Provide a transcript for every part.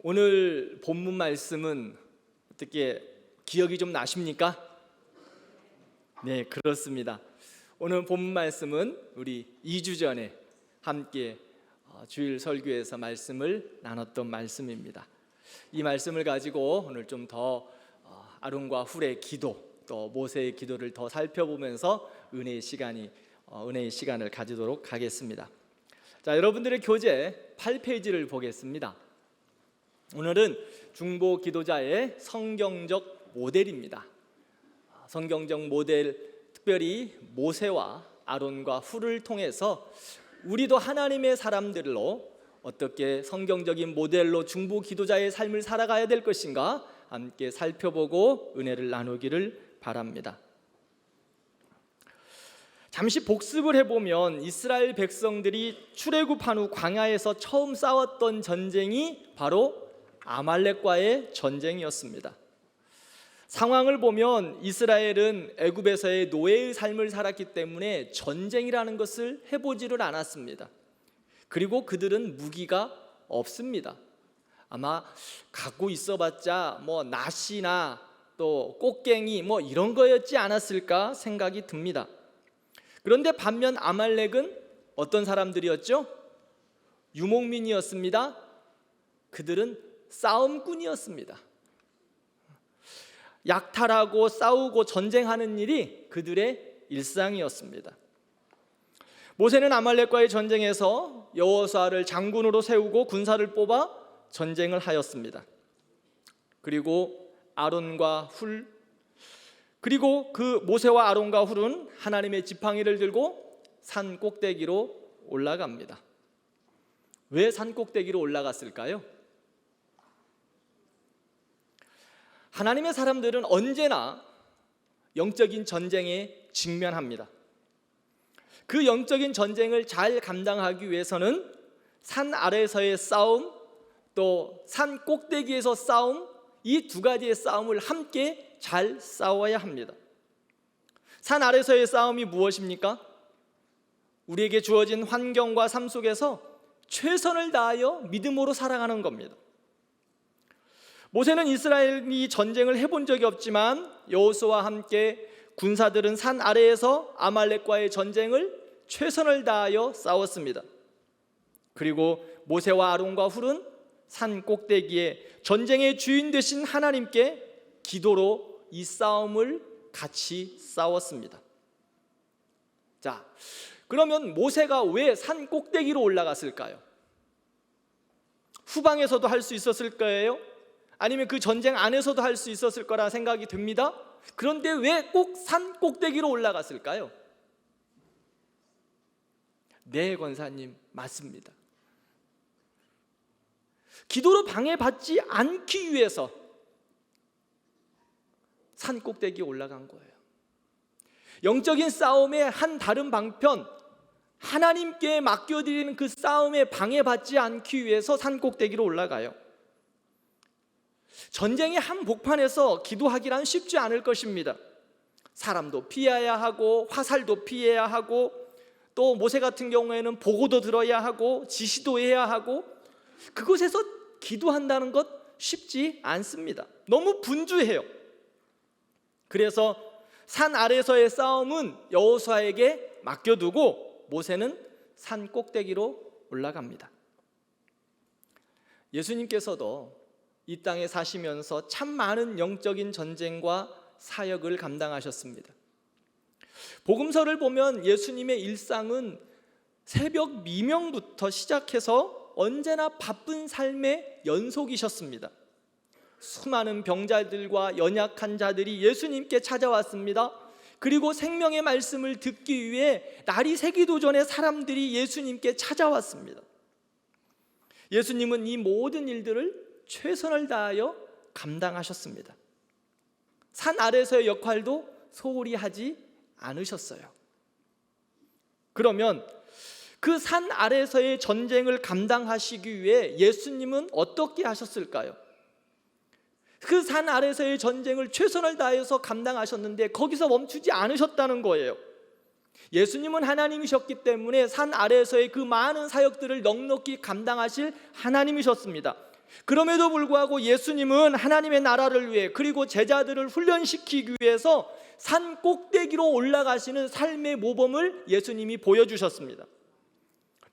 오늘 본문 말씀은 어떻게 기억이 좀 나십니까? 네, 그렇습니다. 오늘 본문 말씀은 우리 2주 전에 함께 주일 설교에서 말씀을 나눴던 말씀입니다. 이 말씀을 가지고 오늘 좀 더 아론과 훌의 기도, 또 모세의 기도를 더 살펴보면서 은혜의 시간을 가지도록 하겠습니다. 자, 여러분들의 교재 8페이지를 보겠습니다. 오늘은 중보 기도자의 성경적 모델입니다. 성경적 모델, 특별히 모세와 아론과 훌을 통해서 우리도 하나님의 사람들로 어떻게 성경적인 모델로 중보 기도자의 삶을 살아가야 될 것인가 함께 살펴보고 은혜를 나누기를 바랍니다. 잠시 복습을 해보면 이스라엘 백성들이 출애굽한 후 광야에서 처음 싸웠던 전쟁이 바로 아말렉과의 전쟁이었습니다. 상황을 보면 이스라엘은 애굽에서의 노예의 삶을 살았기 때문에 전쟁이라는 것을 해보지를 않았습니다. 그리고 그들은 무기가 없습니다. 아마 갖고 있어봤자 낫이나 또 꽃갱이 이런 거였지 않았을까 생각이 듭니다. 그런데 반면 아말렉은 어떤 사람들이었죠? 유목민이었습니다. 그들은 싸움꾼이었습니다. 약탈하고 싸우고 전쟁하는 일이 그들의 일상이었습니다. 모세는 아말렉과의 전쟁에서 여호수아를 장군으로 세우고 군사를 뽑아 전쟁을 하였습니다. 그리고 아론과 훌, 그리고 그 모세와 아론과 훌은 하나님의 지팡이를 들고 산 꼭대기로 올라갑니다. 왜 산 꼭대기로 올라갔을까요? 하나님의 사람들은 언제나 영적인 전쟁에 직면합니다. 그 영적인 전쟁을 잘 감당하기 위해서는 산 아래에서의 싸움, 또 산 꼭대기에서 싸움, 이 두 가지의 싸움을 함께 잘 싸워야 합니다. 산 아래서의 싸움이 무엇입니까? 우리에게 주어진 환경과 삶 속에서 최선을 다하여 믿음으로 살아가는 겁니다. 모세는 이스라엘이 전쟁을 해본 적이 없지만 여호수아와 함께 군사들은 산 아래에서 아말렉과의 전쟁을 최선을 다하여 싸웠습니다. 그리고 모세와 아론과 훌은 산 꼭대기에 전쟁의 주인 되신 하나님께 기도로 이 싸움을 같이 싸웠습니다. 자, 그러면 모세가 왜 산 꼭대기로 올라갔을까요? 후방에서도 할 수 있었을 거예요? 아니면 그 전쟁 안에서도 할 수 있었을 거라 생각이 듭니다. 그런데 왜 꼭 산 꼭대기로 올라갔을까요? 네, 권사님, 맞습니다. 기도로 방해받지 않기 위해서 산 꼭대기에 올라간 거예요. 영적인 싸움의 한 다른 방편, 하나님께 맡겨드리는 그 싸움에 방해받지 않기 위해서 산 꼭대기로 올라가요. 전쟁의 한복판에서 기도하기란 쉽지 않을 것입니다. 사람도 피해야 하고 화살도 피해야 하고 또 모세 같은 경우에는 보고도 들어야 하고 지시도 해야 하고 그곳에서 기도한다는 것 쉽지 않습니다. 너무 분주해요. 그래서 산 아래서의 싸움은 여호수아에게 맡겨두고 모세는 산 꼭대기로 올라갑니다. 예수님께서도 이 땅에 사시면서 참 많은 영적인 전쟁과 사역을 감당하셨습니다. 복음서를 보면 예수님의 일상은 새벽 미명부터 시작해서 언제나 바쁜 삶의 연속이셨습니다. 수많은 병자들과 연약한 자들이 예수님께 찾아왔습니다. 그리고 생명의 말씀을 듣기 위해 날이 새기도 전에 사람들이 예수님께 찾아왔습니다. 예수님은 이 모든 일들을 최선을 다하여 감당하셨습니다. 산 아래서의 역할도 소홀히 하지 않으셨어요. 그러면 그 산 아래서의 전쟁을 감당하시기 위해 예수님은 어떻게 하셨을까요? 그 산 아래서의 전쟁을 최선을 다해서 감당하셨는데 거기서 멈추지 않으셨다는 거예요. 예수님은 하나님이셨기 때문에 산 아래에서의 그 많은 사역들을 넉넉히 감당하실 하나님이셨습니다. 그럼에도 불구하고 예수님은 하나님의 나라를 위해 그리고 제자들을 훈련시키기 위해서 산 꼭대기로 올라가시는 삶의 모범을 예수님이 보여주셨습니다.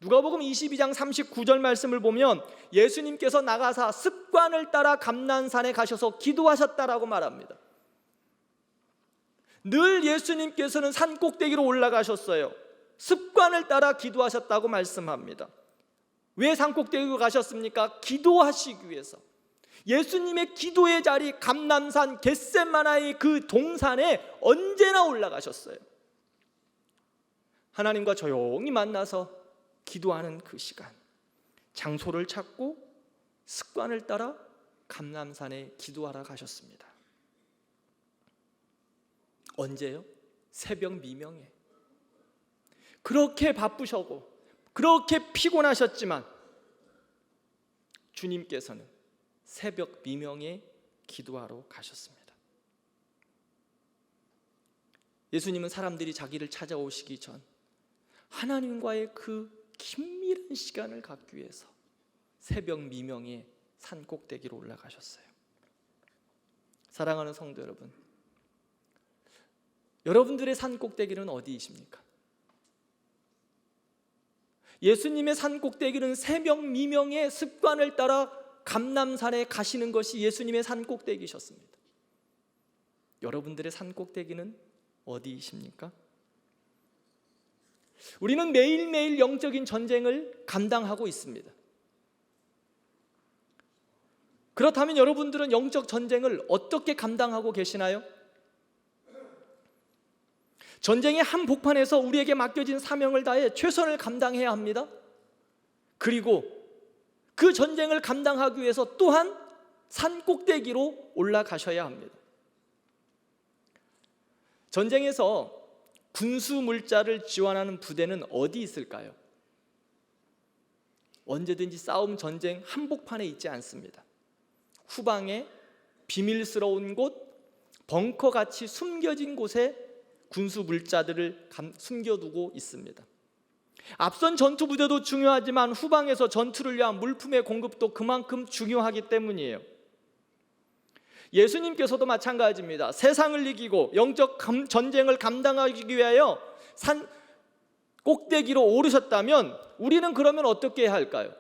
누가복음 22장 39절 말씀을 보면 예수님께서 나가사 습관을 따라 감난산에 가셔서 기도하셨다라고 말합니다. 늘 예수님께서는 산 꼭대기로 올라가셨어요. 습관을 따라 기도하셨다고 말씀합니다. 왜 산 꼭대기로 가셨습니까? 기도하시기 위해서. 예수님의 기도의 자리 감람산 겟세마나의 그 동산에 언제나 올라가셨어요. 하나님과 조용히 만나서 기도하는 그 시간, 장소를 찾고 습관을 따라 감람산에 기도하러 가셨습니다. 언제요? 새벽 미명에. 그렇게 바쁘셔고 그렇게 피곤하셨지만 주님께서는 새벽 미명에 기도하러 가셨습니다. 예수님은 사람들이 자기를 찾아오시기 전 하나님과의 그 긴밀한 시간을 갖기 위해서 새벽 미명에 산 꼭대기로 올라가셨어요. 사랑하는 성도 여러분, 여러분들의 산 꼭대기는 어디이십니까? 예수님의 산 꼭대기는 새벽 미명의 습관을 따라 감람산에 가시는 것이 예수님의 산 꼭대기셨습니다. 여러분들의 산 꼭대기는 어디이십니까? 우리는 매일매일 영적인 전쟁을 감당하고 있습니다. 그렇다면 여러분들은 영적 전쟁을 어떻게 감당하고 계시나요? 전쟁의 한복판에서 우리에게 맡겨진 사명을 다해 최선을 감당해야 합니다. 그리고 그 전쟁을 감당하기 위해서 또한 산 꼭대기로 올라가셔야 합니다. 전쟁에서 군수 물자를 지원하는 부대는 어디 있을까요? 언제든지 싸움 전쟁 한복판에 있지 않습니다. 후방에 비밀스러운 곳, 벙커같이 숨겨진 곳에 군수 물자들을 숨겨두고 있습니다. 앞선 전투 부대도 중요하지만 후방에서 전투를 위한 물품의 공급도 그만큼 중요하기 때문이에요. 예수님께서도 마찬가지입니다. 세상을 이기고 영적 전쟁을 감당하기 위하여 산 꼭대기로 오르셨다면 우리는 그러면 어떻게 해야 할까요?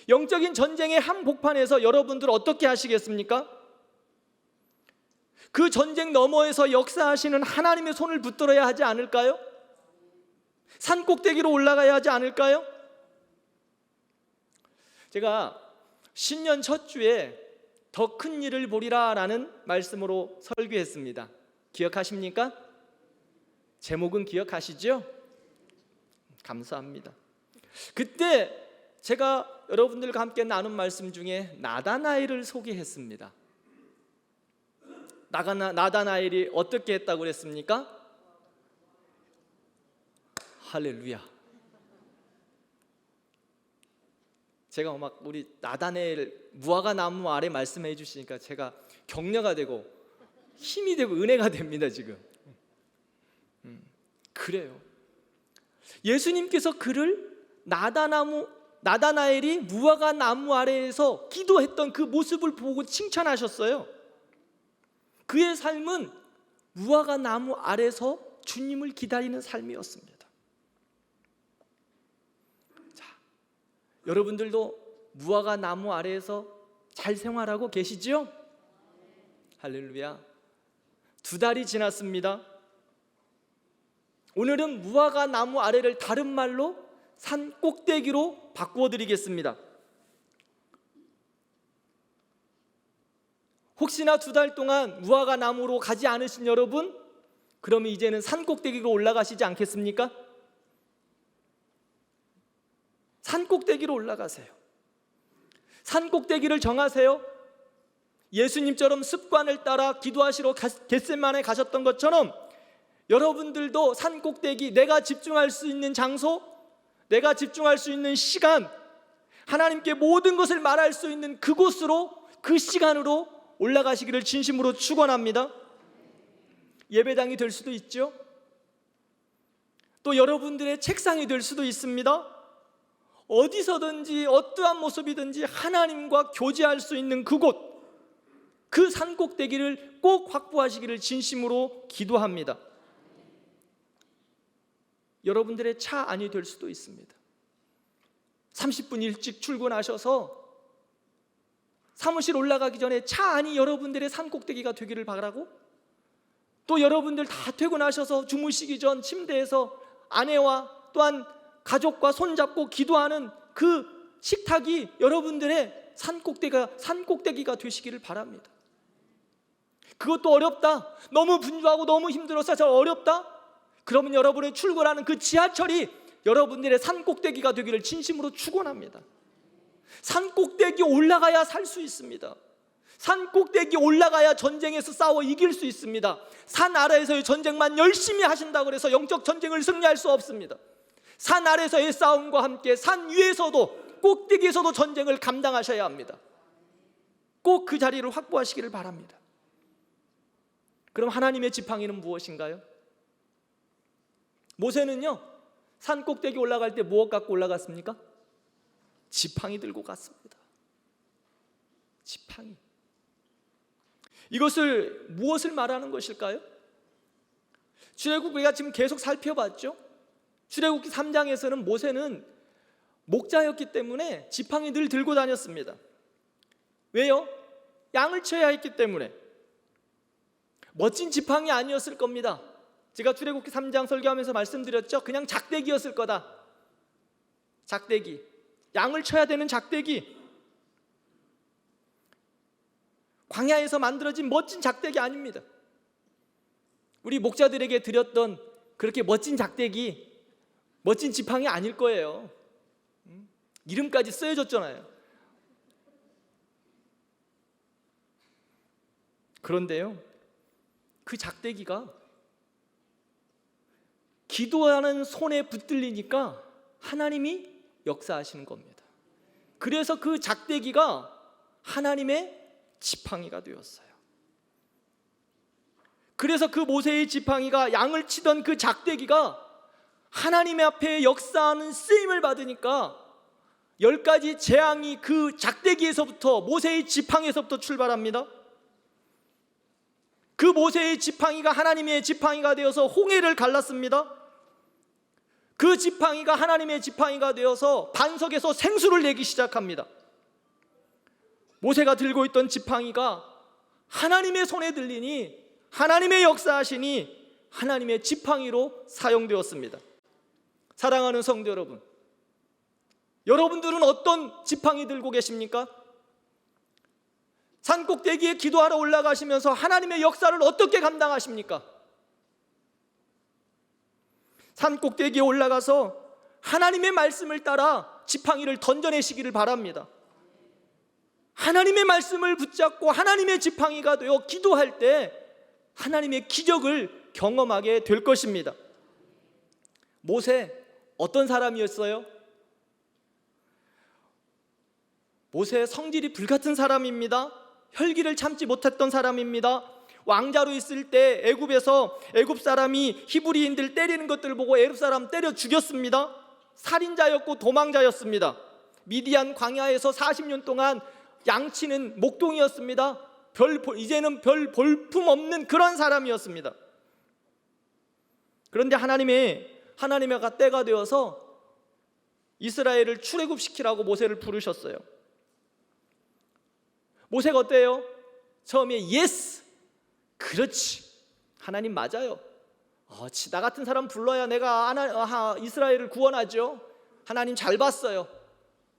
영적인 전쟁의 한복판에서 여러분들 어떻게 하시겠습니까? 그 전쟁 너머에서 역사하시는 하나님의 손을 붙들어야 하지 않을까요? 산 꼭대기로 올라가야 하지 않을까요? 제가 신년 첫 주에 더 큰 일을 보리라 라는 말씀으로 설교했습니다. 기억하십니까? 제목은 기억하시죠? 감사합니다. 그때 제가 여러분들과 함께 나눈 말씀 중에 나다나엘을 소개했습니다. 나다나엘이 어떻게 했다고 그랬습니까? 할렐루야. 제가 막 우리 나다나엘 무화과 나무 아래 말씀해 주시니까 제가 격려가 되고 힘이 되고 은혜가 됩니다. 지금 그래요. 예수님께서 그를 나다나엘이 무화과 나무 아래에서 기도했던 그 모습을 보고 칭찬하셨어요. 그의 삶은 무화과 나무 아래서 주님을 기다리는 삶이었습니다. 자, 여러분들도 무화과 나무 아래에서 잘 생활하고 계시지요? 할렐루야. 2달이 지났습니다. 오늘은 무화과 나무 아래를 다른 말로 산 꼭대기로 바꾸어 드리겠습니다. 혹시나 2달 동안 무화과 나무로 가지 않으신 여러분, 그러면 이제는 산 꼭대기로 올라가시지 않겠습니까? 산 꼭대기로 올라가세요. 산 꼭대기를 정하세요. 예수님처럼 습관을 따라 기도하시러 겟세마네 가셨던 것처럼 여러분들도 산 꼭대기, 내가 집중할 수 있는 장소, 내가 집중할 수 있는 시간, 하나님께 모든 것을 말할 수 있는 그곳으로, 그 시간으로 올라가시기를 진심으로 축원합니다. 예배당이 될 수도 있죠. 또 여러분들의 책상이 될 수도 있습니다. 어디서든지 어떠한 모습이든지 하나님과 교제할 수 있는 그곳, 그 산꼭대기를 꼭 확보하시기를 진심으로 기도합니다. 여러분들의 차 안이 될 수도 있습니다. 30분 일찍 출근하셔서 사무실 올라가기 전에 차 안이 여러분들의 산꼭대기가 되기를 바라고, 또 여러분들 다 퇴근하셔서 주무시기 전 침대에서 아내와 또한 가족과 손잡고 기도하는 그 식탁이 여러분들의 산꼭대기가 되시기를 바랍니다. 그것도 어렵다, 너무 분주하고 너무 힘들어서 저 어렵다, 그러면 여러분이 출근하는 그 지하철이 여러분들의 산꼭대기가 되기를 진심으로 축원합니다. 산꼭대기 올라가야 살 수 있습니다. 산꼭대기 올라가야 전쟁에서 싸워 이길 수 있습니다. 산 아래에서의 전쟁만 열심히 하신다고 해서 영적 전쟁을 승리할 수 없습니다. 산 아래에서의 싸움과 함께 산 위에서도, 꼭대기에서도 전쟁을 감당하셔야 합니다. 꼭 그 자리를 확보하시기를 바랍니다. 그럼 하나님의 지팡이는 무엇인가요? 모세는요, 산 꼭대기 올라갈 때 무엇 갖고 올라갔습니까? 지팡이 들고 갔습니다. 지팡이. 이것을 무엇을 말하는 것일까요? 출애굽기가 지금 계속 살펴봤죠. 출애굽기 3장에서는 모세는 목자였기 때문에 지팡이 늘 들고 다녔습니다. 왜요? 양을 쳐야 했기 때문에. 멋진 지팡이 아니었을 겁니다. 제가 출애굽기 3장 설교하면서 말씀드렸죠. 그냥 작대기였을 거다. 작대기, 양을 쳐야 되는 작대기, 광야에서 만들어진 멋진 작대기 아닙니다. 우리 목자들에게 드렸던 그렇게 멋진 작대기, 멋진 지팡이 아닐 거예요. 이름까지 쓰여졌잖아요. 그런데요, 그 작대기가 기도하는 손에 붙들리니까 하나님이 역사하시는 겁니다. 그래서 그 작대기가 하나님의 지팡이가 되었어요. 그래서 그 모세의 지팡이가, 양을 치던 그 작대기가 하나님의 앞에 역사하는 쓰임을 받으니까 10가지 재앙이 그 작대기에서부터, 모세의 지팡이에서부터 출발합니다. 그 모세의 지팡이가 하나님의 지팡이가 되어서 홍해를 갈랐습니다. 그 지팡이가 하나님의 지팡이가 되어서 반석에서 생수를 내기 시작합니다. 모세가 들고 있던 지팡이가 하나님의 손에 들리니 하나님의 역사하시니 하나님의 지팡이로 사용되었습니다. 사랑하는 성도 여러분, 여러분들은 어떤 지팡이 들고 계십니까? 산꼭대기에 기도하러 올라가시면서 하나님의 역사를 어떻게 감당하십니까? 산꼭대기에 올라가서 하나님의 말씀을 따라 지팡이를 던져내시기를 바랍니다. 하나님의 말씀을 붙잡고 하나님의 지팡이가 되어 기도할 때 하나님의 기적을 경험하게 될 것입니다. 모세 어떤 사람이었어요? 모세 성질이 불같은 사람입니다. 혈기를 참지 못했던 사람입니다. 왕자로 있을 때 애굽에서 애굽 사람이 히브리인들 때리는 것들을 보고 애굽 사람 때려 죽였습니다. 살인자였고 도망자였습니다. 미디안 광야에서 40년 동안 양치는 목동이었습니다. 이제는 별 볼품 없는 그런 사람이었습니다. 그런데 하나님의 때가 되어서 이스라엘을 출애굽시키라고 모세를 부르셨어요. 모세가 어때요? 처음에 예스, 그렇지, 하나님 맞아요. 나 같은 사람 불러야 내가 이스라엘을 구원하죠. 하나님 잘 봤어요.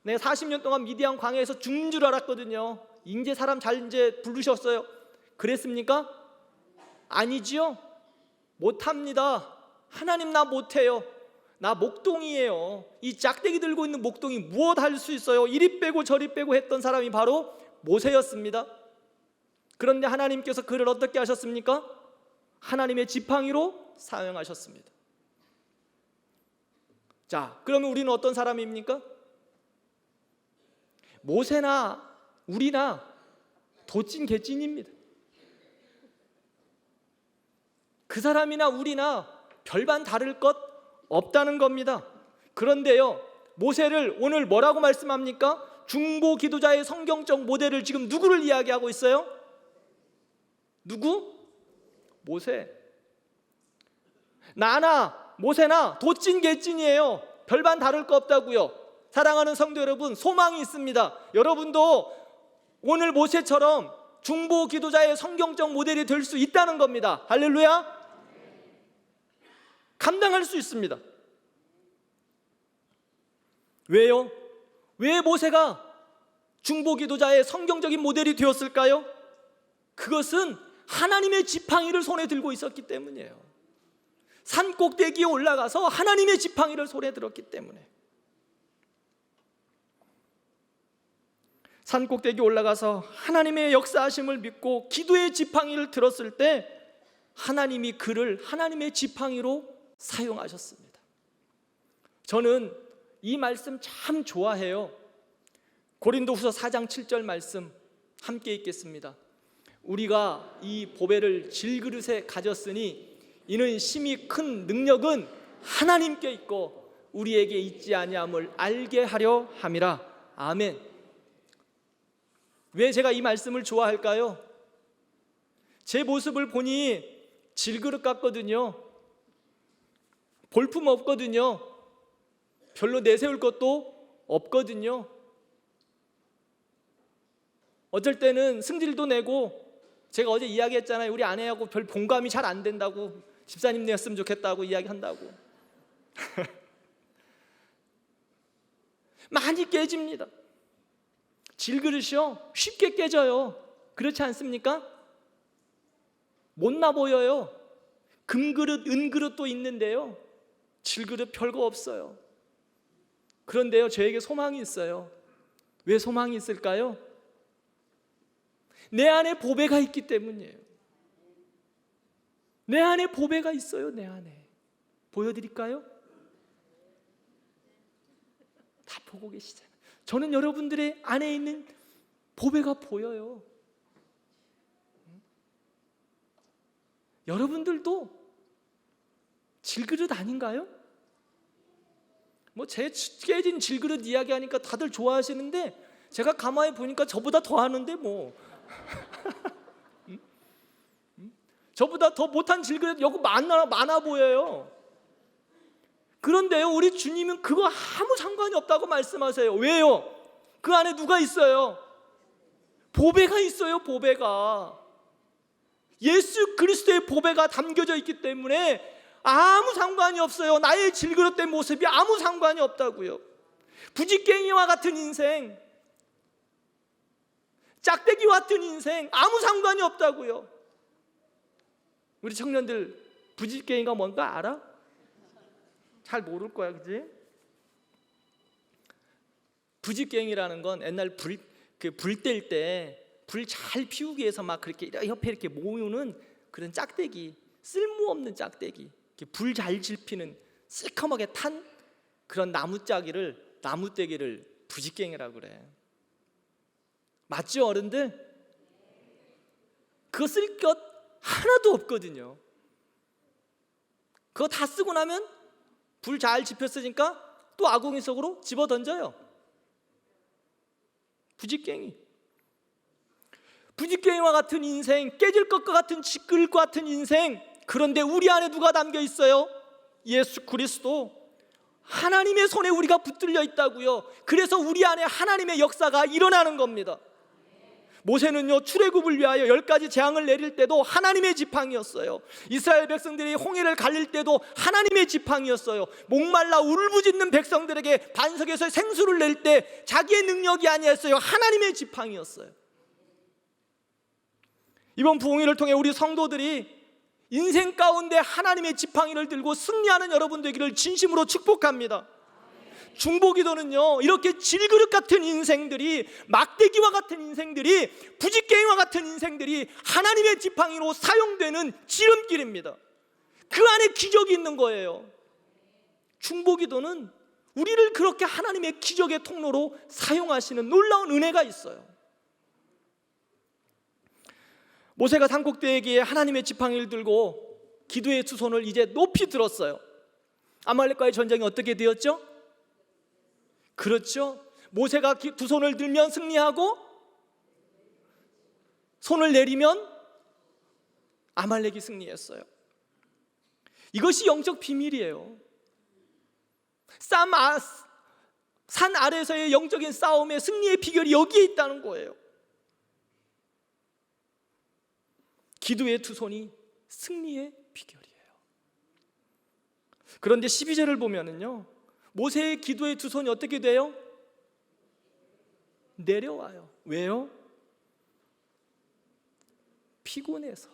내가 40년 동안 미디안 광야에서 죽는 줄 알았거든요. 이제 사람 잘 이제 부르셨어요. 그랬습니까? 아니지요. 못합니다. 하나님 나 못해요. 나 목동이에요. 이 짝대기 들고 있는 목동이 무엇 할 수 있어요? 이리 빼고 저리 빼고 했던 사람이 바로 모세였습니다. 그런데 하나님께서 그를 어떻게 하셨습니까? 하나님의 지팡이로 사용하셨습니다. 자, 그러면 우리는 어떤 사람입니까? 모세나 우리나 도찐 개찐입니다. 그 사람이나 우리나 별반 다를 것 없다는 겁니다. 그런데요, 모세를 오늘 뭐라고 말씀합니까? 중보 기도자의 성경적 모델을 지금 누구를 이야기하고 있어요? 누구? 모세. 나나 모세나 도찐 개찐이에요. 별반 다를 거 없다고요. 사랑하는 성도 여러분, 소망이 있습니다. 여러분도 오늘 모세처럼 중보 기도자의 성경적 모델이 될 수 있다는 겁니다. 할렐루야. 감당할 수 있습니다. 왜요? 왜 모세가 중보 기도자의 성경적인 모델이 되었을까요? 그것은 하나님의 지팡이를 손에 들고 있었기 때문이에요. 산 꼭대기에 올라가서 하나님의 지팡이를 손에 들었기 때문에. 산 꼭대기에 올라가서 하나님의 역사하심을 믿고 기도의 지팡이를 들었을 때 하나님이 그를 하나님의 지팡이로 사용하셨습니다. 저는 이 말씀 참 좋아해요. 고린도후서 4장 7절 말씀 함께 읽겠습니다. 우리가 이 보배를 질그릇에 가졌으니 이는 심히 큰 능력은 하나님께 있고 우리에게 있지 아니함을 알게 하려 함이라. 아멘. 왜 제가 이 말씀을 좋아할까요? 제 모습을 보니 질그릇 같거든요. 볼품 없거든요. 별로 내세울 것도 없거든요. 어쩔 때는 승질도 내고, 제가 어제 이야기했잖아요. 우리 아내하고 별 공감이 잘 안 된다고, 집사님 내었으면 좋겠다고 이야기한다고. 많이 깨집니다. 질그릇이요 쉽게 깨져요. 그렇지 않습니까? 못나 보여요. 금그릇, 은그릇도 있는데요, 질그릇 별거 없어요. 그런데요, 저에게 소망이 있어요. 왜 소망이 있을까요? 내 안에 보배가 있기 때문이에요. 내 안에 보배가 있어요. 내 안에. 보여드릴까요? 다 보고 계시잖아요. 저는 여러분들의 안에 있는 보배가 보여요. 여러분들도 질그릇 아닌가요? 뭐 제 깨진 질그릇 이야기하니까 다들 좋아하시는데 제가 가만히 보니까 저보다 더 하는데 뭐 저보다 더 못한 질그릇 여기 많아 보여요. 그런데요, 우리 주님은 그거 아무 상관이 없다고 말씀하세요. 왜요? 그 안에 누가 있어요? 보배가 있어요. 보배가. 예수 그리스도의 보배가 담겨져 있기 때문에 아무 상관이 없어요. 나의 질그릇된 모습이 아무 상관이 없다고요. 부지깽이와 같은 인생, 짝대기와 같은 인생 아무 상관이 없다고요. 우리 청년들 부지깽이가 뭔가 알아? 잘 모를 거야, 그지? 부지깽이라는 건 옛날 불 뗄 때 불 잘 피우기 위해서 막 그렇게 옆에 이렇게 모으는 그런 짝대기, 쓸모없는 짝대기, 불 잘 지피는 새카맣게 탄 그런 나무떼기를 부지깽이라고 그래. 맞죠, 어른들? 그거 쓸 것 하나도 없거든요. 그거 다 쓰고 나면 불 잘 지폈으니까 또 아궁이 속으로 집어 던져요. 부지깽이와 같은 인생, 깨질 것과 같은 질그릇과 같은 인생. 그런데 우리 안에 누가 담겨 있어요? 예수 그리스도. 하나님의 손에 우리가 붙들려 있다고요. 그래서 우리 안에 하나님의 역사가 일어나는 겁니다. 모세는요, 출애굽을 위하여 10가지 재앙을 내릴 때도 하나님의 지팡이였어요. 이스라엘 백성들이 홍해를 갈릴 때도 하나님의 지팡이였어요. 목말라 울부짖는 백성들에게 반석에서 생수를 낼 때 자기의 능력이 아니었어요. 하나님의 지팡이였어요. 이번 부흥회를 통해 우리 성도들이 인생 가운데 하나님의 지팡이를 들고 승리하는 여러분 되기를 진심으로 축복합니다. 중보기도는요, 이렇게 질그릇 같은 인생들이, 막대기와 같은 인생들이, 부지깽이와 같은 인생들이 하나님의 지팡이로 사용되는 지름길입니다. 그 안에 기적이 있는 거예요. 중보기도는 우리를 그렇게 하나님의 기적의 통로로 사용하시는 놀라운 은혜가 있어요. 모세가 산꼭대기에 하나님의 지팡이를 들고 기도의 두 손을 이제 높이 들었어요. 아말렉과의 전쟁이 어떻게 되었죠? 그렇죠? 모세가 두 손을 들면 승리하고 손을 내리면 아말렉이 승리했어요. 이것이 영적 비밀이에요. 산 아래서의 영적인 싸움의 승리의 비결이 여기에 있다는 거예요. 기도의 두 손이 승리의 비결이에요. 그런데 12절을 보면은요, 모세의 기도의 두 손이 어떻게 돼요? 내려와요. 왜요? 피곤해서.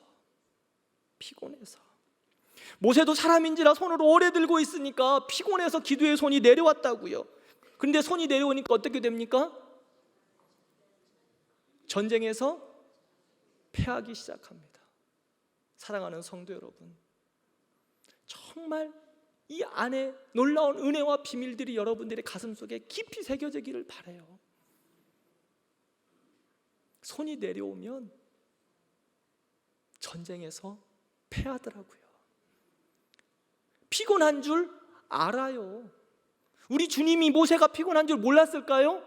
모세도 사람인지라 손을 오래 들고 있으니까 피곤해서 기도의 손이 내려왔다고요. 그런데 손이 내려오니까 어떻게 됩니까? 전쟁에서 패하기 시작합니다. 사랑하는 성도 여러분, 정말 이 안에 놀라운 은혜와 비밀들이 여러분들의 가슴속에 깊이 새겨지기를 바라요. 손이 내려오면 전쟁에서 패하더라고요. 피곤한 줄 알아요. 우리 주님이 모세가 피곤한 줄 몰랐을까요?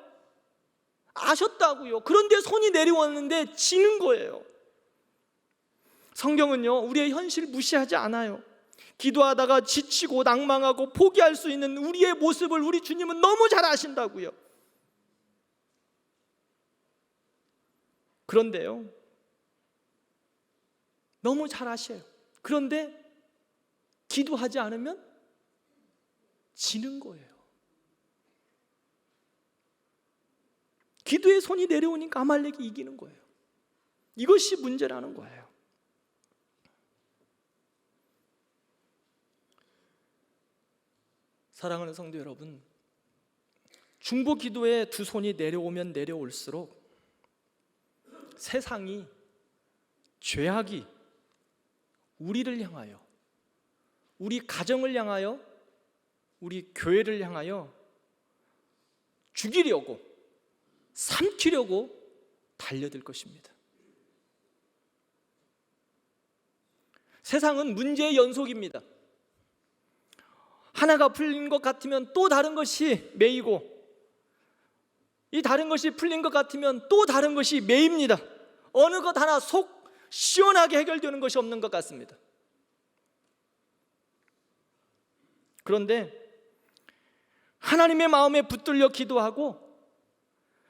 아셨다고요. 그런데 손이 내려왔는데 지는 거예요. 성경은요, 우리의 현실 무시하지 않아요. 기도하다가 지치고 낭망하고 포기할 수 있는 우리의 모습을 우리 주님은 너무 잘 아신다고요. 그런데요, 너무 잘 아셔요. 그런데 기도하지 않으면 지는 거예요. 기도의 손이 내려오니까 아말렉이 이기는 거예요. 이것이 문제라는 거예요. 사랑하는 성도 여러분, 중보 기도의 두 손이 내려오면 내려올수록 세상이, 죄악이 우리를 향하여, 우리 가정을 향하여, 우리 교회를 향하여 죽이려고, 삼키려고 달려들 것입니다. 세상은 문제의 연속입니다. 하나가 풀린 것 같으면 또 다른 것이 매이고, 이 다른 것이 풀린 것 같으면 또 다른 것이 매입니다. 어느 것 하나 속 시원하게 해결되는 것이 없는 것 같습니다. 그런데 하나님의 마음에 붙들려 기도하고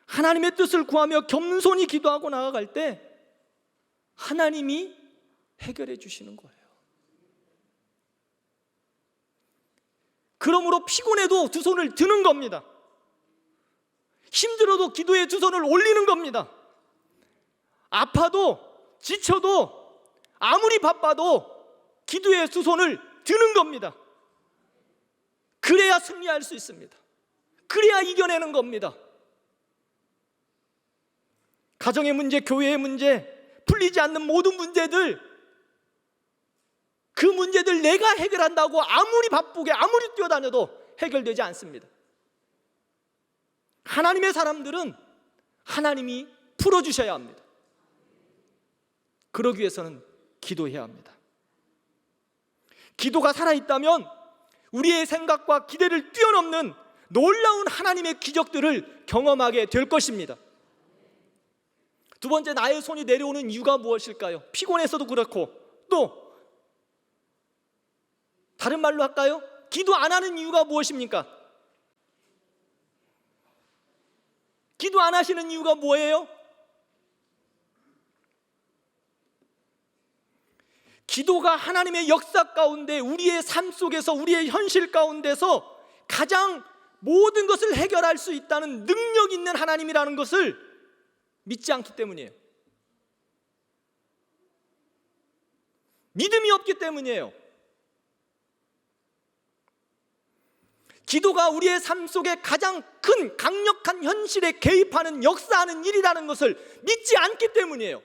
하나님의 뜻을 구하며 겸손히 기도하고 나아갈 때 하나님이 해결해 주시는 거예요. 그러므로 피곤해도 두 손을 드는 겁니다. 힘들어도 기도의 두 손을 올리는 겁니다. 아파도 지쳐도 아무리 바빠도 기도의 두 손을 드는 겁니다. 그래야 승리할 수 있습니다. 그래야 이겨내는 겁니다. 가정의 문제, 교회의 문제, 풀리지 않는 모든 문제들, 그 문제들 내가 해결한다고 아무리 바쁘게 아무리 뛰어다녀도 해결되지 않습니다. 하나님의 사람들은 하나님이 풀어주셔야 합니다. 그러기 위해서는 기도해야 합니다. 기도가 살아있다면 우리의 생각과 기대를 뛰어넘는 놀라운 하나님의 기적들을 경험하게 될 것입니다. 두 번째, 나의 손이 내려오는 이유가 무엇일까요? 피곤해서도 그렇고, 또 다른 말로 할까요? 기도 안 하는 이유가 무엇입니까? 기도 안 하시는 이유가 뭐예요? 기도가 하나님의 역사 가운데, 우리의 삶 속에서, 우리의 현실 가운데서 가장 모든 것을 해결할 수 있다는 능력 있는 하나님이라는 것을 믿지 않기 때문이에요. 믿음이 없기 때문이에요. 기도가 우리의 삶 속에 가장 큰 강력한 현실에 개입하는, 역사하는 일이라는 것을 믿지 않기 때문이에요.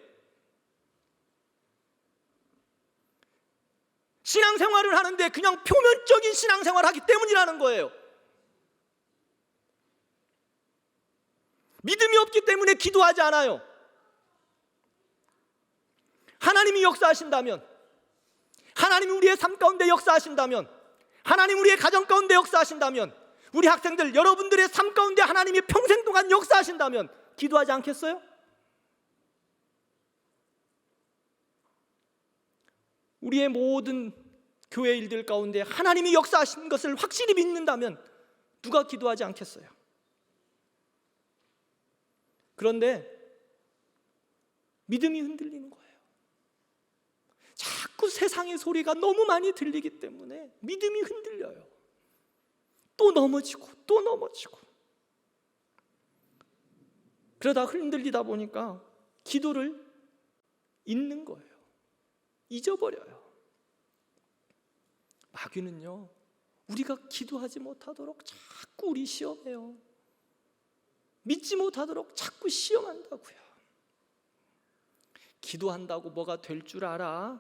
신앙생활을 하는데 그냥 표면적인 신앙생활을 하기 때문이라는 거예요. 믿음이 없기 때문에 기도하지 않아요. 하나님이 역사하신다면, 하나님이 우리의 삶 가운데 역사하신다면, 하나님 우리의 가정 가운데 역사하신다면, 우리 학생들, 여러분들의 삶 가운데 하나님이 평생 동안 역사하신다면 기도하지 않겠어요? 우리의 모든 교회 일들 가운데 하나님이 역사하신 것을 확실히 믿는다면 누가 기도하지 않겠어요? 그런데 믿음이 흔들리는 거예요. 자꾸 세상의 소리가 너무 많이 들리기 때문에 믿음이 흔들려요. 또 넘어지고 또 넘어지고. 그러다 흔들리다 보니까 기도를 잊는 거예요. 잊어버려요. 마귀는요, 우리가 기도하지 못하도록 자꾸 우리 시험해요. 믿지 못하도록 자꾸 시험한다고요. 기도한다고 뭐가 될 줄 알아?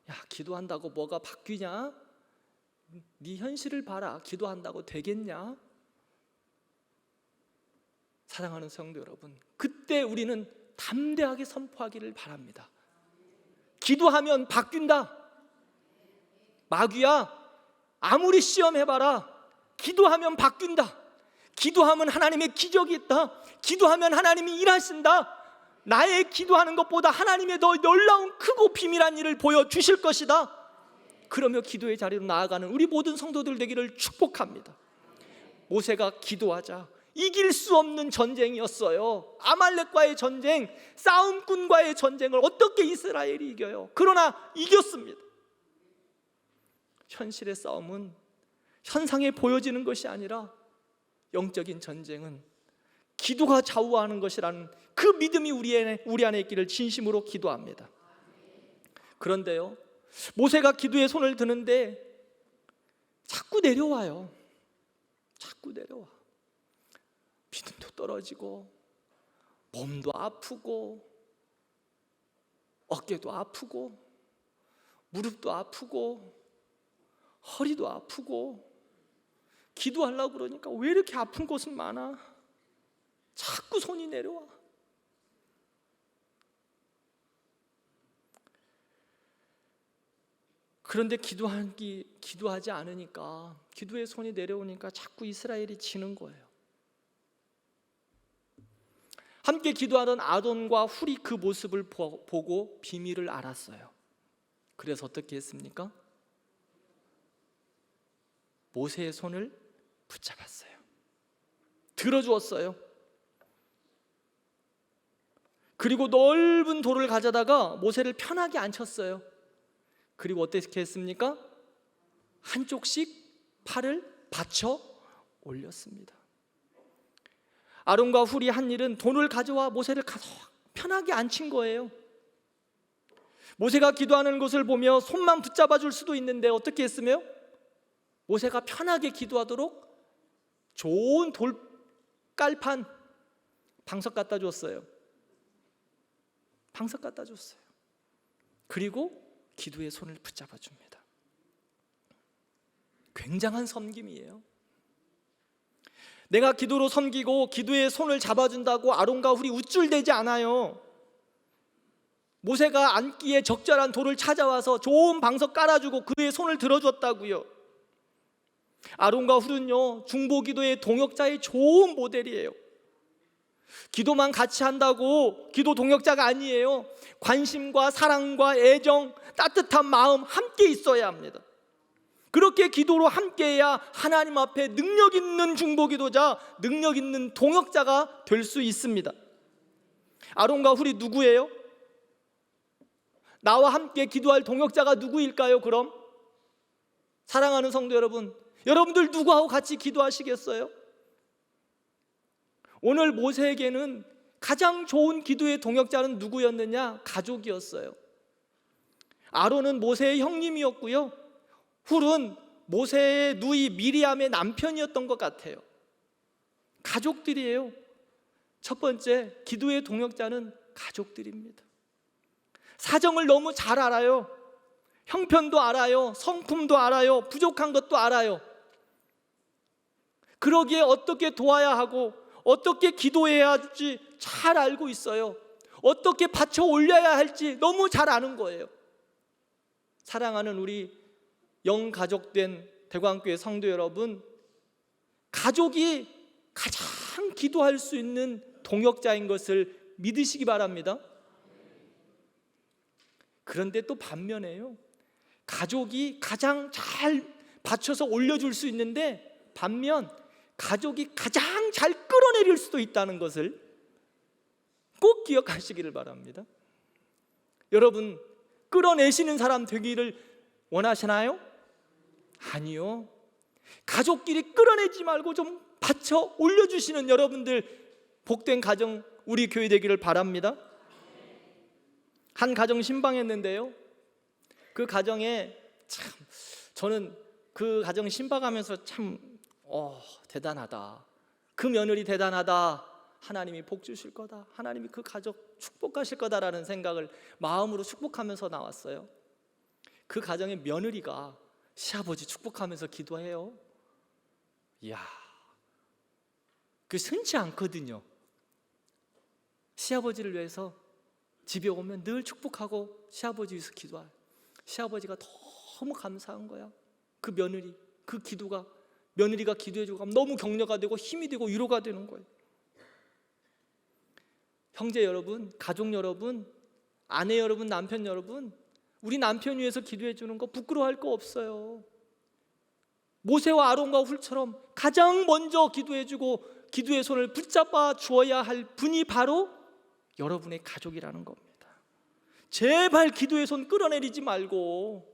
야, 기도한다고 뭐가 바뀌냐? 네 현실을 봐라. 기도한다고 되겠냐? 사랑하는 성도 여러분, 그때 우리는 담대하게 선포하기를 바랍니다. 기도하면 바뀐다. 마귀야, 아무리 시험해봐라. 기도하면 바뀐다. 기도하면 하나님의 기적이 있다. 기도하면 하나님이 일하신다. 나의 기도하는 것보다 하나님의 더 놀라운 크고 비밀한 일을 보여주실 것이다. 그러며 기도의 자리로 나아가는 우리 모든 성도들 되기를 축복합니다. 모세가 기도하자 이길 수 없는 전쟁이었어요. 아말렉과의 전쟁, 싸움꾼과의 전쟁을 어떻게 이스라엘이 이겨요? 그러나 이겼습니다. 현실의 싸움은 현상에 보여지는 것이 아니라 영적인 전쟁은 기도가 좌우하는 것이라는 그 믿음이 우리 안에 있기를 진심으로 기도합니다. 그런데요, 모세가 기도에 손을 드는데 자꾸 내려와요. 자꾸 내려와. 믿음도 떨어지고 몸도 아프고 어깨도 아프고 무릎도 아프고 허리도 아프고. 기도하려고 그러니까 왜 이렇게 아픈 곳은 많아? 자꾸 손이 내려와. 그런데 기도하지 않으니까, 기도의 손이 내려오니까 자꾸 이스라엘이 지는 거예요. 함께 기도하던 아론과 훌이 그 모습을 보고 비밀을 알았어요. 그래서 어떻게 했습니까? 모세의 손을 붙잡았어요. 들어주었어요. 그리고 넓은 돌을 가져다가 모세를 편하게 앉혔어요. 그리고 어떻게 했습니까? 한쪽씩 팔을 받쳐 올렸습니다. 아론과 훌이 한 일은 돌을 가져와 모세를 편하게 앉힌 거예요. 모세가 기도하는 것을 보며 손만 붙잡아 줄 수도 있는데 어떻게 했으며? 모세가 편하게 기도하도록 좋은 돌깔판 방석 갖다 줬어요. 방석 갖다 줬어요. 그리고 기도의 손을 붙잡아 줍니다. 굉장한 섬김이에요. 내가 기도로 섬기고 기도의 손을 잡아준다고 아론과 훌이 우쭐대지 않아요. 모세가 앉기에 적절한 돌을 찾아와서 좋은 방석 깔아주고 그의 손을 들어줬다고요. 아론과 훌은요, 중보기도의 동역자의 좋은 모델이에요. 기도만 같이 한다고 기도 동역자가 아니에요. 관심과 사랑과 애정, 따뜻한 마음 함께 있어야 합니다. 그렇게 기도로 함께해야 하나님 앞에 능력 있는 중보기도자, 능력 있는 동역자가 될 수 있습니다. 아론과 훌이 누구예요? 나와 함께 기도할 동역자가 누구일까요? 그럼 사랑하는 성도 여러분, 여러분들 누구하고 같이 기도하시겠어요? 오늘 모세에게는 가장 좋은 기도의 동역자는 누구였느냐? 가족이었어요. 아론은 모세의 형님이었고요, 훌은 모세의 누이 미리암의 남편이었던 것 같아요. 가족들이에요. 첫 번째, 기도의 동역자는 가족들입니다. 사정을 너무 잘 알아요. 형편도 알아요. 성품도 알아요. 부족한 것도 알아요. 그러기에 어떻게 도와야 하고 어떻게 기도해야 할지 잘 알고 있어요. 어떻게 받쳐 올려야 할지 너무 잘 아는 거예요. 사랑하는 우리 영가족된 대광교회 성도 여러분, 가족이 가장 기도할 수 있는 동역자인 것을 믿으시기 바랍니다. 그런데 또 반면에요, 가족이 가장 잘 받쳐서 올려줄 수 있는데 반면 가족이 가장 잘 끌어내릴 수도 있다는 것을 꼭 기억하시기를 바랍니다. 여러분, 끌어내시는 사람 되기를 원하시나요? 아니요. 가족끼리 끌어내지 말고 좀 받쳐 올려주시는 여러분들 복된 가정, 우리 교회 되기를 바랍니다. 한 가정 신방했는데요, 그 가정에 참 저는 그 가정 신방하면서 참 대단하다, 그 며느리 대단하다, 하나님이 복 주실 거다, 하나님이 그 가족 축복하실 거다라는 생각을 마음으로 축복하면서 나왔어요. 그 가정의 며느리가 시아버지 축복하면서 기도해요. 이야, 그 흔치 않거든요. 시아버지를 위해서 집에 오면 늘 축복하고 시아버지 위해서 기도해요. 시아버지가 너무 감사한 거야. 그 며느리, 그 기도가, 며느리가 기도해주고 너무 격려가 되고 힘이 되고 위로가 되는 거예요. 형제 여러분, 가족 여러분, 아내 여러분, 남편 여러분, 우리 남편 위해서 기도해 주는 거 부끄러워할 거 없어요. 모세와 아론과 훌처럼 가장 먼저 기도해 주고 기도의 손을 붙잡아 주어야 할 분이 바로 여러분의 가족이라는 겁니다. 제발 기도의 손 끌어내리지 말고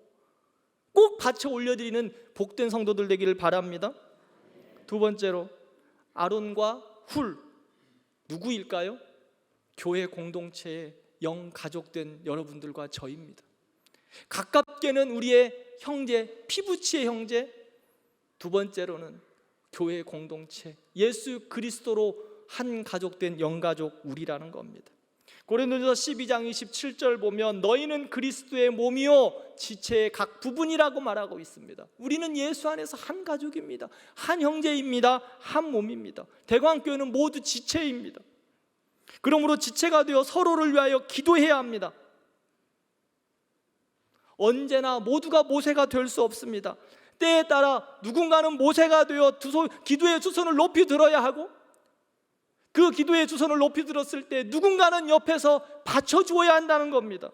꼭 받쳐 올려드리는 복된 성도들 되기를 바랍니다. 두 번째로, 아론과 훌, 누구일까요? 교회 공동체의 영 가족된 여러분들과 저입니다. 가깝게는 우리의 형제, 피부치의 형제, 두 번째로는 교회 공동체, 예수 그리스도로 한 가족된 영가족 우리라는 겁니다. 고린도전서 12장 27절 보면 너희는 그리스도의 몸이요 지체의 각 부분이라고 말하고 있습니다. 우리는 예수 안에서 한 가족입니다. 한 형제입니다. 한 몸입니다. 대광교회는 모두 지체입니다. 그러므로 지체가 되어 서로를 위하여 기도해야 합니다. 언제나 모두가 모세가 될 수 없습니다. 때에 따라 누군가는 모세가 되어 기도의 두 손을 높이 들어야 하고, 그 기도의 두 손을 높이 들었을 때 누군가는 옆에서 받쳐주어야 한다는 겁니다.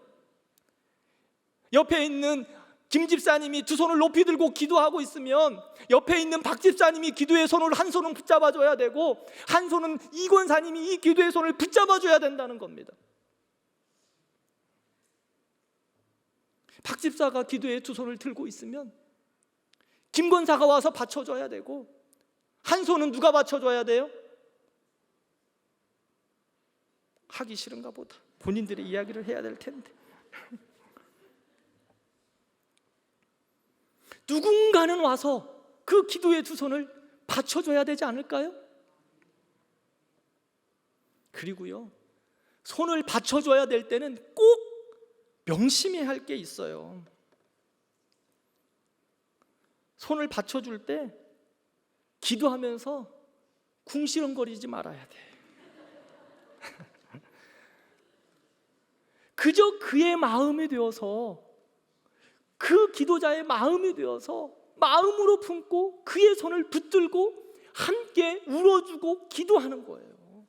옆에 있는 김 집사님이 두 손을 높이 들고 기도하고 있으면 옆에 있는 박 집사님이 기도의 손을 한 손은 붙잡아줘야 되고, 한 손은 이 권사님이 이 기도의 손을 붙잡아줘야 된다는 겁니다. 박 집사가 기도의 두 손을 들고 있으면 김 권사가 와서 받쳐줘야 되고, 한 손은 누가 받쳐줘야 돼요? 하기 싫은가 보다. 본인들의 이야기를 해야 될 텐데. 누군가는 와서 그 기도의 두 손을 받쳐줘야 되지 않을까요? 그리고요, 손을 받쳐줘야 될 때는 꼭 명심해야 할 게 있어요. 손을 받쳐줄 때 기도하면서 궁시렁거리지 말아야 돼. 그저 그의 마음이 되어서, 그 기도자의 마음이 되어서 마음으로 품고 그의 손을 붙들고 함께 울어주고 기도하는 거예요.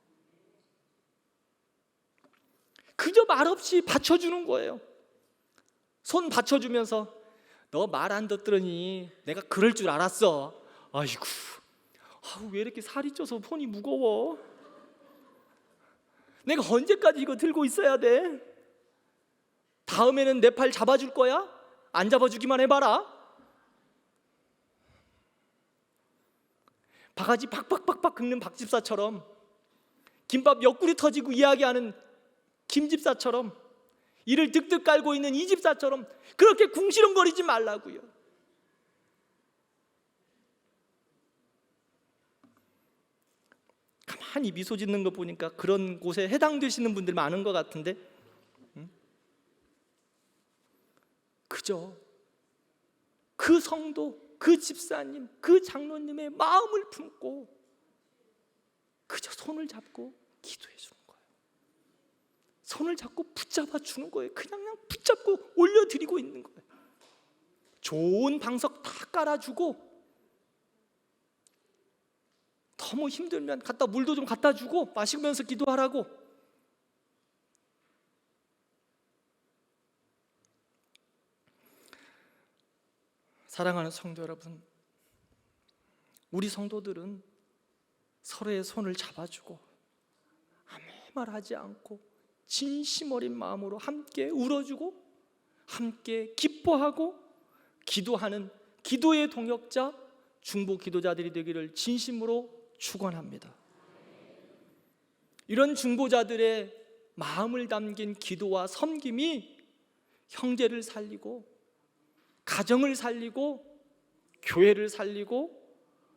그저 말없이 받쳐주는 거예요. 손 받쳐주면서 너 말 안 듣더니 내가 그럴 줄 알았어. 아이고, 왜 이렇게 살이 쪄서 손이 무거워? 내가 언제까지 이거 들고 있어야 돼? 다음에는 내 팔 잡아줄 거야? 안 잡아주기만 해봐라. 바가지 팍팍팍팍 긁는 박 집사처럼, 김밥 옆구리 터지고 이야기하는 김 집사처럼, 이를 득득 깔고 있는 이 집사처럼 그렇게 궁시렁거리지 말라고요. 가만히 미소 짓는 거 보니까 그런 곳에 해당되시는 분들 많은 것 같은데, 그저 그 성도, 그 집사님, 그 장로님의 마음을 품고 그저 손을 잡고 기도해 주는 거예요. 손을 잡고 붙잡아 주는 거예요. 그냥 붙잡고 올려드리고 있는 거예요. 좋은 방석 다 깔아주고 너무 힘들면 물도 좀 갖다 주고 마시면서 기도하라고. 사랑하는 성도 여러분, 우리 성도들은 서로의 손을 잡아주고 아무 말 하지 않고 진심 어린 마음으로 함께 울어주고 함께 기뻐하고 기도하는 기도의 동역자, 중보 기도자들이 되기를 진심으로 축원합니다. 이런 중보자들의 마음을 담긴 기도와 섬김이 형제를 살리고 가정을 살리고 교회를 살리고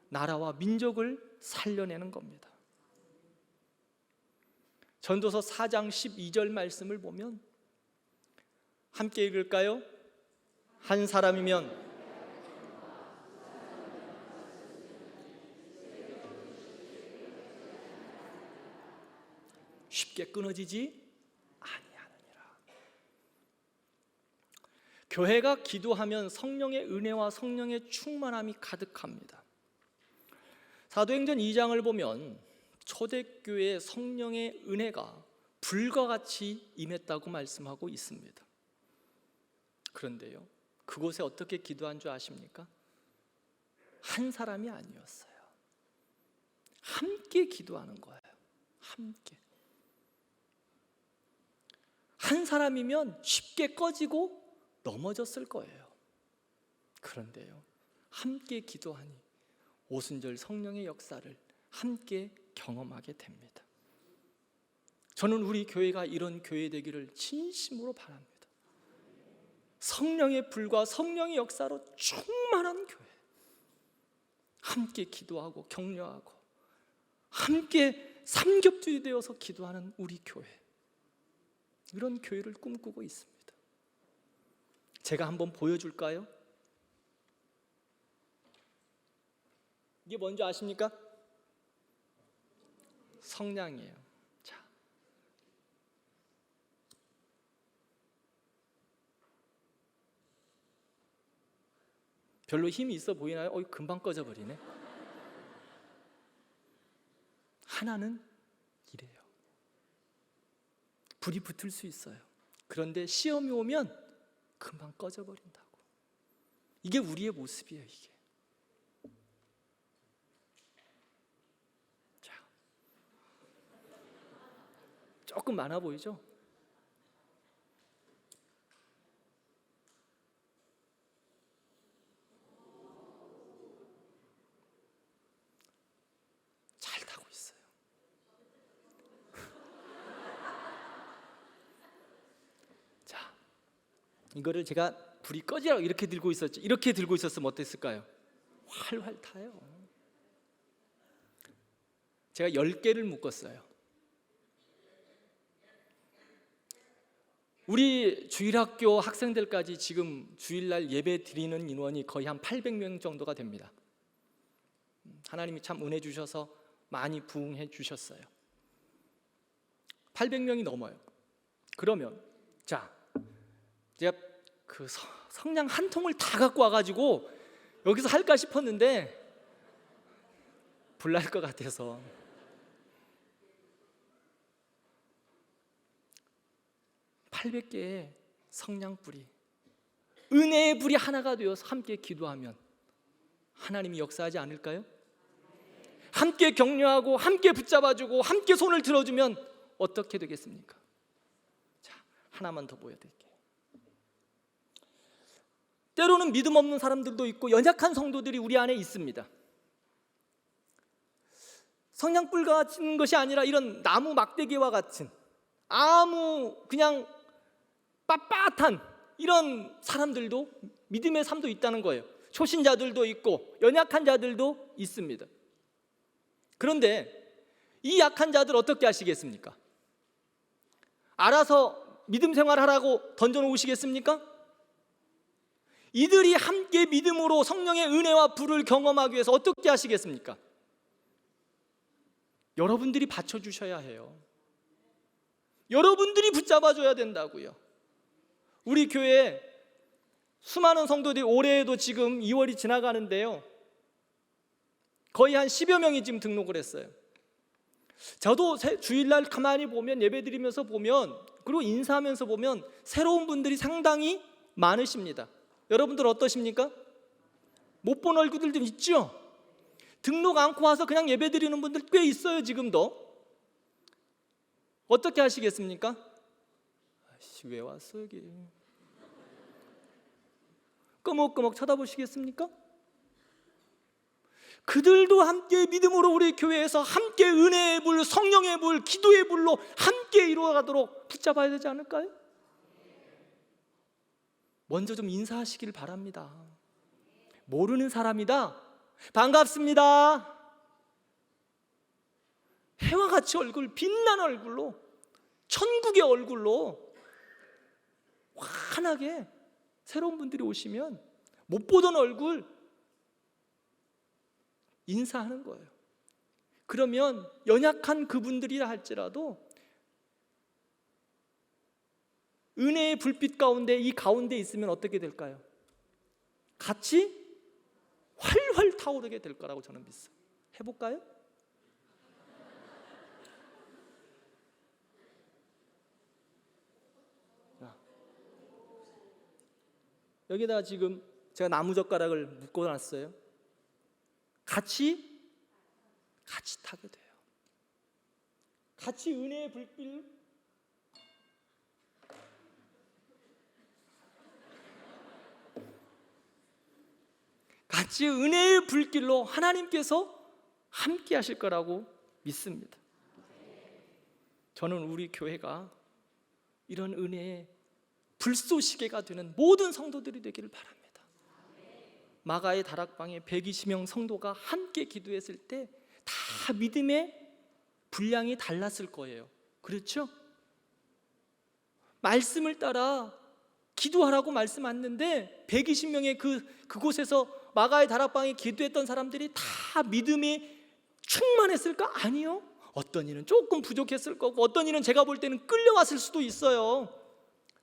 나라와 민족을 살려내는 겁니다. 전도서 4장 12절 말씀을 보면 함께 읽을까요? 한 사람이면 쉽게 끊어지지 아니하느니라. 교회가 기도하면 성령의 은혜와 성령의 충만함이 가득합니다. 사도행전 2장을 보면 초대교회에 성령의 은혜가 불과 같이 임했다고 말씀하고 있습니다. 그런데요, 그곳에 어떻게 기도한 줄 아십니까? 한 사람이 아니었어요. 함께 기도하는 거예요. 함께. 한 사람이면 쉽게 꺼지고 넘어졌을 거예요. 그런데요, 함께 기도하니 오순절 성령의 역사를 함께 경험하게 됩니다. 저는 우리 교회가 이런 교회 되기를 진심으로 바랍니다. 성령의 불과 성령의 역사로 충만한 교회, 함께 기도하고 격려하고 함께 삼겹줄이 되어서 기도하는 우리 교회, 이런 교회를 꿈꾸고 있습니다. 제가 한번 보여줄까요? 이게 뭔지 아십니까? 성냥이에요. 자, 별로 힘이 있어 보이나요? 금방 꺼져버리네. 하나는 이래요. 불이 붙을 수 있어요. 그런데 시험이 오면 금방 꺼져버린다고. 이게 우리의 모습이에요. 이게. 자, 조금 많아 보이죠? 잘 타고 있어요. 자, 이거를 제가 불이 꺼지라고 이렇게 들고 있었죠. 이렇게 들고 있었으면 어땠을까요? 활활 타요. 제가 10개를 묶었어요. 우리 주일학교 학생들까지 지금 주일날 예배 드리는 인원이 거의 한 800명 정도가 됩니다. 하나님이 참 은혜 주셔서 많이 부응해 주셨어요. 800명이 넘어요. 그러면 자, 제가 그 성냥 한 통을 다 갖고 와가지고 여기서 할까 싶었는데 불날 것 같아서 (800개의) 성냥불이, 은혜의 불이 하나가 되어서 함께 기도하면 하나님이 역사하지 않을까요? 함께 격려하고 함께 붙잡아주고 함께 손을 들어주면 어떻게 되겠습니까? 자, 하나만 더 보여드릴게요. 때로는 믿음 없는 사람들도 있고 연약한 성도들이 우리 안에 있습니다. 성냥불 같은 것이 아니라 이런 나무 막대기와 같은 아무 그냥 빳빳한 이런 사람들도 믿음의 삶도 있다는 거예요. 초신자들도 있고 연약한 자들도 있습니다. 그런데 이 약한 자들 어떻게 하시겠습니까? 알아서 믿음 생활하라고 던져놓으시겠습니까? 이들이 함께 믿음으로 성령의 은혜와 불을 경험하기 위해서 어떻게 하시겠습니까? 여러분들이 받쳐주셔야 해요. 여러분들이 붙잡아줘야 된다고요. 우리 교회에 수많은 성도들이 올해에도 지금 2월이 지나가는데요, 거의 한 10여 명이 지금 등록을 했어요. 저도 주일날 가만히 보면, 예배드리면서 보면, 그리고 인사하면서 보면 새로운 분들이 상당히 많으십니다. 여러분들 어떠십니까? 못 본 얼굴들 좀 있죠? 등록 않고 와서 그냥 예배드리는 분들 꽤 있어요. 지금도. 어떻게 하시겠습니까? 아이씨, 왜 왔어 여기? 끄먹끄먹 쳐다보시겠습니까? 그들도 함께 믿음으로 우리 교회에서 함께 은혜의 불, 성령의 불, 기도의 불로 함께 이루어가도록 붙잡아야 되지 않을까요? 먼저 좀 인사하시길 바랍니다. 모르는 사람이다, 반갑습니다, 해와 같이 얼굴, 빛난 얼굴로, 천국의 얼굴로 환하게 새로운 분들이 오시면 못 보던 얼굴 인사하는 거예요. 그러면 연약한 그분들이라 할지라도 은혜의 불빛 가운데, 이 가운데 있으면 어떻게 될까요? 같이 활활 타오르게 될 거라고 저는 믿어요. 해볼까요? 여기다 지금 제가 나무젓가락을 묶어놨어요. 같이 타게 돼요. 같이 은혜의 불빛, 같이 은혜의 불길로 하나님께서 함께 하실 거라고 믿습니다. 저는 우리 교회가 이런 은혜의 불쏘시개가 되는 모든 성도들이 되기를 바랍니다. 마가의 다락방에 120명 성도가 함께 기도했을 때 다 믿음의 분량이 달랐을 거예요. 그렇죠? 말씀을 따라 기도하라고 말씀하셨는데 120명의 그곳에서 마가의 다락방에 기도했던 사람들이 다 믿음이 충만했을까? 아니요. 어떤 이는 조금 부족했을 거고, 어떤 이는 제가 볼 때는 끌려왔을 수도 있어요.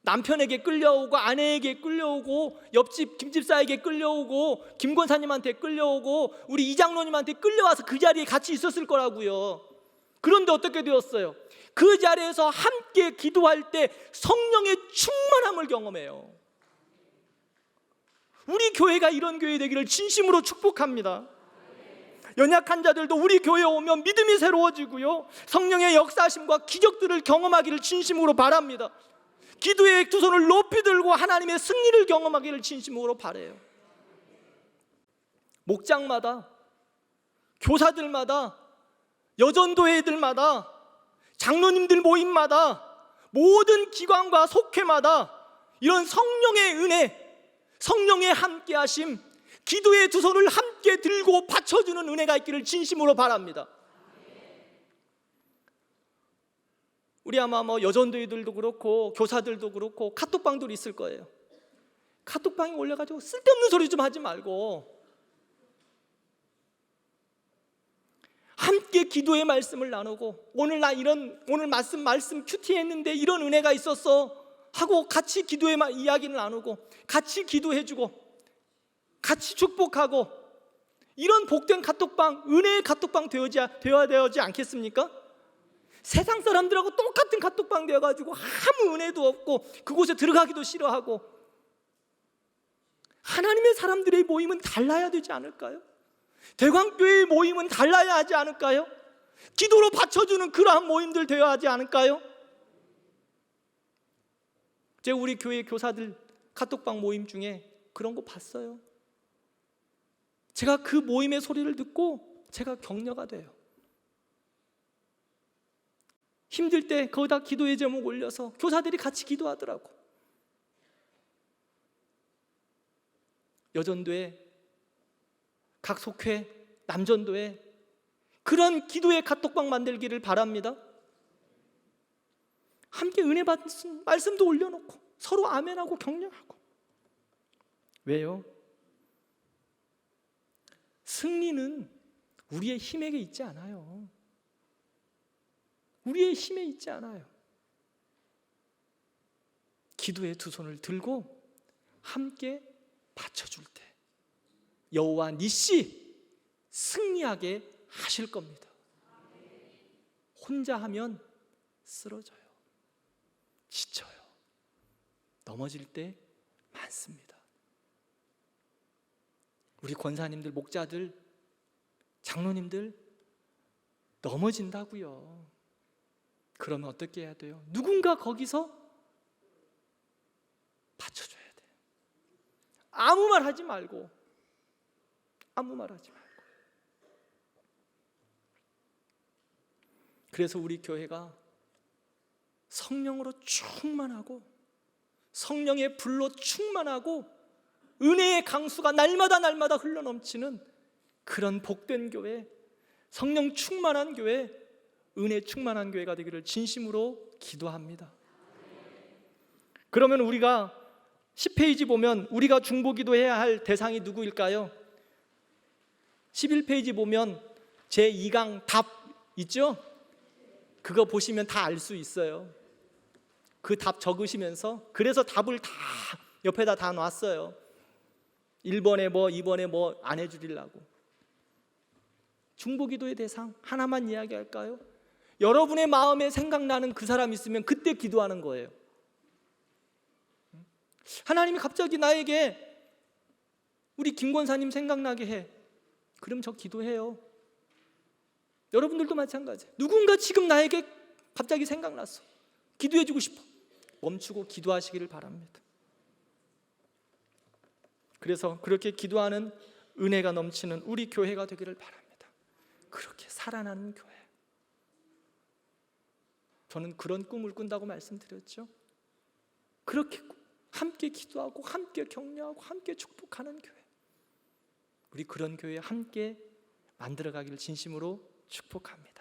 남편에게 끌려오고, 아내에게 끌려오고, 옆집 김집사에게 끌려오고, 김권사님한테 끌려오고, 우리 이장로님한테 끌려와서 그 자리에 같이 있었을 거라고요. 그런데 어떻게 되었어요? 그 자리에서 함께 기도할 때 성령의 충만함을 경험해요. 우리 교회가 이런 교회 되기를 진심으로 축복합니다. 연약한 자들도 우리 교회에 오면 믿음이 새로워지고요, 성령의 역사하심과 기적들을 경험하기를 진심으로 바랍니다. 기도의 두 손을 높이 들고 하나님의 승리를 경험하기를 진심으로 바라요. 목장마다, 교사들마다, 여전도회들마다, 장로님들 모임마다, 모든 기관과 속회마다 이런 성령의 은혜, 성령의 함께하심, 기도의 두 손을 함께 들고 받쳐주는 은혜가 있기를 진심으로 바랍니다. 우리 아마 여전도회들도 그렇고 교사들도 그렇고 카톡방도 있을 거예요. 카톡방에 올려가지고 쓸데없는 소리 좀 하지 말고 함께 기도의 말씀을 나누고, 오늘 말씀 큐티했는데 이런 은혜가 있었어 하고 같이 기도의 이야기를 나누고, 같이 기도해주고, 같이 축복하고, 이런 복된 카톡방, 은혜의 카톡방 되어야 되지 않겠습니까? 세상 사람들하고 똑같은 카톡방 되어가지고 아무 은혜도 없고 그곳에 들어가기도 싫어하고, 하나님의 사람들의 모임은 달라야 되지 않을까요? 대광교회의 모임은 달라야 하지 않을까요? 기도로 받쳐주는 그러한 모임들 되어야 하지 않을까요? 제가 우리 교회 교사들 카톡방 모임 중에 그런 거 봤어요. 제가 그 모임의 소리를 듣고 제가 격려가 돼요. 힘들 때 거기다 기도의 제목 올려서 교사들이 같이 기도하더라고. 여전도회, 각 속회, 남전도회, 그런 기도의 카톡방 만들기를 바랍니다. 함께 은혜 받은 말씀도 올려놓고 서로 아멘하고 격려하고. 왜요? 승리는 우리의 힘에 있지 않아요. 우리의 힘에 있지 않아요. 기도의 두 손을 들고 함께 받쳐줄 때 여호와 니시, 승리하게 하실 겁니다. 혼자 하면 쓰러져요. 지쳐요. 넘어질 때 많습니다. 우리 권사님들, 목자들, 장로님들 넘어진다고요. 그러면 어떻게 해야 돼요? 누군가 거기서 받쳐줘야 돼요. 아무 말 하지 말고, 아무 말 하지 말고. 그래서 우리 교회가 성령으로 충만하고 성령의 불로 충만하고 은혜의 강수가 날마다 흘러넘치는 그런 복된 교회, 성령 충만한 교회, 은혜 충만한 교회가 되기를 진심으로 기도합니다. 그러면 우리가 10페이지 보면 우리가 중보기도해야 할 대상이 누구일까요? 11페이지 보면 제2강 답 있죠? 그거 보시면 다 알 수 있어요. 그 답 적으시면서, 그래서 답을 다 옆에다 다 놨어요. 1번에 뭐 2번에 뭐 안 해주리려고. 중보기도의 대상 하나만 이야기할까요? 여러분의 마음에 생각나는 그 사람 있으면 그때 기도하는 거예요. 하나님이 갑자기 나에게 우리 김권사님 생각나게 해. 그럼 저 기도해요. 여러분들도 마찬가지. 누군가 지금 나에게 갑자기 생각났어. 기도해주고 싶어. 멈추고 기도하시기를 바랍니다. 그래서 그렇게 기도하는 은혜가 넘치는 우리 교회가 되기를 바랍니다. 그렇게 살아나는 교회. 저는 그런 꿈을 꾼다고 말씀드렸죠. 그렇게 함께 기도하고 함께 격려하고 함께 축복하는 교회. 우리 그런 교회 함께 만들어가기를 진심으로 축복합니다.